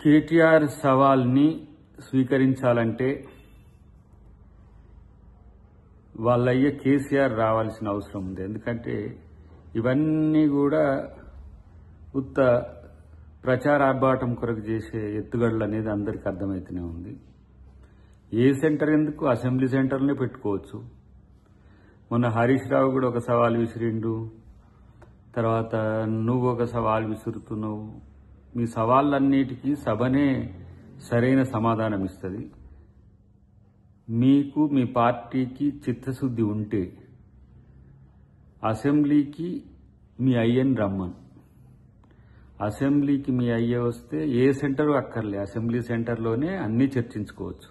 కేటీఆర్ సవాల్ని స్వీకరించాలంటే వాళ్ళయ్యే కేసీఆర్ రావాల్సిన అవసరం ఉంది. ఎందుకంటే ఇవన్నీ కూడా ఉత్త ప్రచార ఆర్భాటం కొరకు చేసే ఎత్తుగడలు అనేది అందరికీ అర్థమైతేనే ఉంది. ఏ సెంటర్ ఎందుకు, అసెంబ్లీ సెంటర్నే పెట్టుకోవచ్చు. మొన్న హరీష్ రావు కూడా ఒక సవాల్ విసిరిండు, తర్వాత నువ్వు ఒక సవాల్ విసురుతున్నావు. మీ సవాళ్ళన్నిటికీ సభనే సరైన సమాధానం ఇస్తుంది. మీకు మీ పార్టీకి చిత్తశుద్ధి ఉంటే అసెంబ్లీకి మీ అయ్యని రమ్మను. అసెంబ్లీకి మీ అయ్య వస్తే ఏ సెంటర్ అక్కర్లే, అసెంబ్లీ సెంటర్లోనే అన్నీ చర్చించుకోవచ్చు.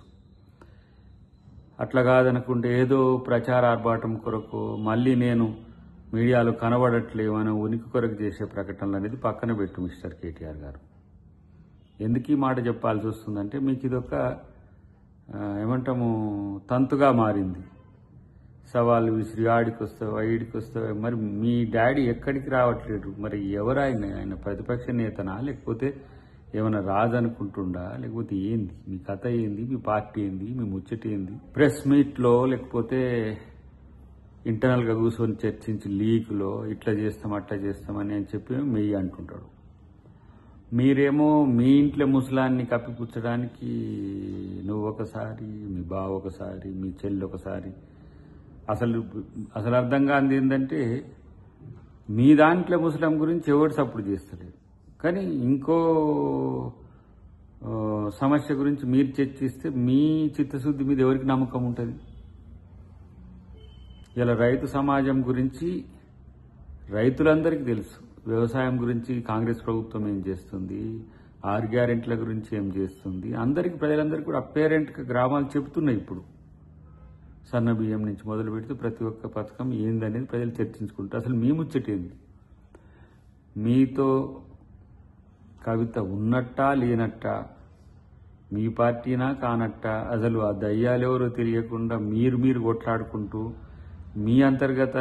అట్లా కాదనుకుంటే ఏదో ప్రచార ఆర్భాటం కొరకు మళ్ళీ నేను మీడియాలో కనబడట్లేమని ఉనికి కొరకు చేసే ప్రకటనలు అనేది పక్కన పెట్టు మిస్టర్ కేటీఆర్ గారు. ఎందుకు ఈ మాట చెప్పాల్సి వస్తుందంటే మీకు ఇదొక ఏమంటాము తంతుగా మారింది. సవాళ్ళు విసిరి ఆడికి వస్తావా ఈడికి వస్తావా. మరి మీ డాడీ ఎక్కడికి రావట్లేడు, మరి ఎవరు ఆయన ప్రతిపక్ష నేతనా, లేకపోతే ఏమైనా రాజనుకుంటుండా, లేకపోతే ఏంది మీ కథ, ఏంది మీ పార్టీ, ఏంది మీ ముచ్చట, ఏంది? ప్రెస్ మీట్లో లేకపోతే ఇంటర్నల్గా కూర్చొని చర్చించి లీకులో ఇట్లా చేస్తాం అట్లా చేస్తామని అని చెప్పి మీ అంటుంటాడు. మీరేమో మీ ఇంట్లో ముసలాన్ని కప్పిపుచ్చడానికి నువ్వు ఒకసారి, మీ బావ ఒకసారి, మీ చెల్లి ఒకసారి. అసలు అర్థం కానిది ఏంటంటే మీ దాంట్లో ముసలాం గురించి ఎవరు సపోర్ట్ చేస్తలేరు, కానీ ఇంకో సమస్య గురించి మీరు చర్చిస్తే మీ చిత్తశుద్ధి మీద ఎవరికి నమ్మకం ఉంటుంది? ఇలా రైతు సమాజం గురించి రైతులందరికీ తెలుసు. వ్యవసాయం గురించి కాంగ్రెస్ ప్రభుత్వం ఏం చేస్తుంది, 6 గ్యారెంటీల గురించి ఏం చేస్తుంది, అందరికీ ప్రజలందరికీ కూడా అప్పేరెంట్గా గ్రామాలు చెబుతున్నాయి. ఇప్పుడు సన్న బియ్యం నుంచి మొదలు పెడితే ప్రతి ఒక్క పథకం ఏందనేది ప్రజలు చర్చించుకుంటారు. అసలు మీ ముచ్చటేంది? మీతో కవిత ఉన్నట్టా లేనట్టా, మీ పార్టీనా కానట్టా, అసలు ఆ దయ్యాలెవరో తెలియకుండా మీరు కొట్లాడుకుంటూ మీ అంతర్గత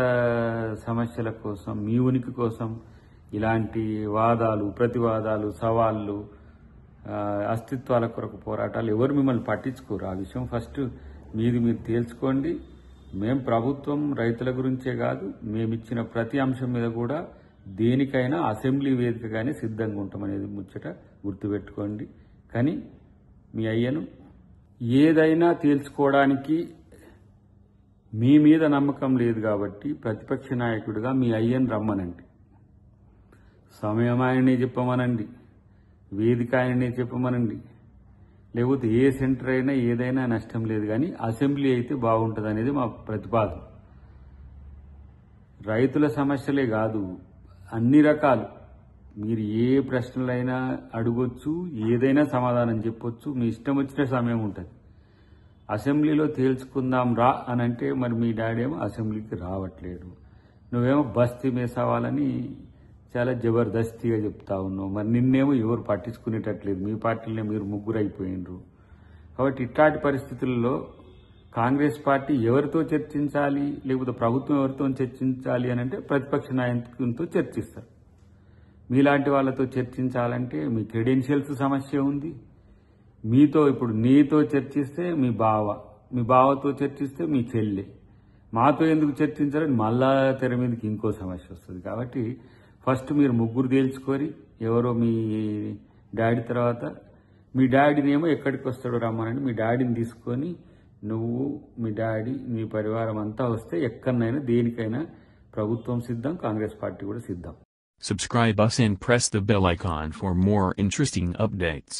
సమస్యల కోసం, మీ ఉనికి కోసం ఇలాంటి వాదాలు, ప్రతివాదాలు, సవాళ్ళు, అస్తిత్వాల కొరకు పోరాటాలు ఎవరు మిమ్మల్ని పట్టించుకోరు. ఆ విషయం ఫస్ట్ మీరు తేల్చుకోండి. మేం ప్రభుత్వం రైతుల గురించే కాదు, మేమిచ్చిన ప్రతి అంశం మీద కూడా దేనికైనా అసెంబ్లీ వేదికగానే సిద్ధంగా ఉంటామనేది ముచ్చట గుర్తుపెట్టుకోండి. కానీ మీ అయ్యను ఏదైనా తేల్చుకోవడానికి మీ మీద నమ్మకం లేదు కాబట్టి ప్రతిపక్ష నాయకుడిగా మీ అయ్యను రమ్మనండి. సమయం ఆయననే చెప్పమనండి, వేదిక ఆయననే చెప్పమనండి. లేకపోతే ఏ సెంటర్ అయినా ఏదైనా నష్టం లేదు, కానీ అసెంబ్లీ అయితే బాగుంటుంది అనేది మా ప్రతిపాదన. రైతుల సమస్యలే కాదు, అన్ని రకాలు మీరు ఏ ప్రశ్నలైనా అడగొచ్చు, ఏదైనా సమాధానం చెప్పొచ్చు. మీ ఇష్టం వచ్చిన సమయం ఉంటుంది. అసెంబ్లీలో తేల్చుకుందాం రా అని అంటే మరి మీ డాడీ ఏమో అసెంబ్లీకి రావట్లేడు, నువ్వేమో బస్తీ మేసావాలని చాలా జబర్దస్తిగా చెప్తా ఉన్నావు. మరి నిన్నేమో ఎవరు పట్టించుకునేటట్లేదు, మీ పార్టీలో మీరు ముగ్గురు అయిపోయినరు. కాబట్టి ఇట్లాంటి పరిస్థితుల్లో కాంగ్రెస్ పార్టీ ఎవరితో చర్చించాలి, లేకపోతే ప్రభుత్వం ఎవరితో చర్చించాలి అని అంటే ప్రతిపక్ష నాయకులతో చర్చిస్తారు. మీలాంటి వాళ్ళతో చర్చించాలంటే మీ క్రెడెన్షియల్స్ సమస్య ఉంది. మీతో ఇప్పుడు నీతో చర్చిస్తే మీ బావ, మీ బావతో చర్చిస్తే మీ చెల్లె, మాతో ఎందుకు చర్చించాలని మళ్ళా తెర మీదకి ఇంకో సమస్య వస్తుంది. కాబట్టి ఫస్ట్ మీరు ముగ్గురు తేల్చుకొని ఎవరో మీ డాడీ తర్వాత మీ డాడీనేమో ఎక్కడికి వస్తాడో రమ్మనండి. మీ డాడీని తీసుకొని నువ్వు, మీ డాడీ, మీ పరివారం అంతా వస్తే ఎక్కడనైనా దేనికైనా ప్రభుత్వం సిద్ధం, కాంగ్రెస్ పార్టీ కూడా సిద్ధం. Subscribe us and press the bell icon for more interesting updates.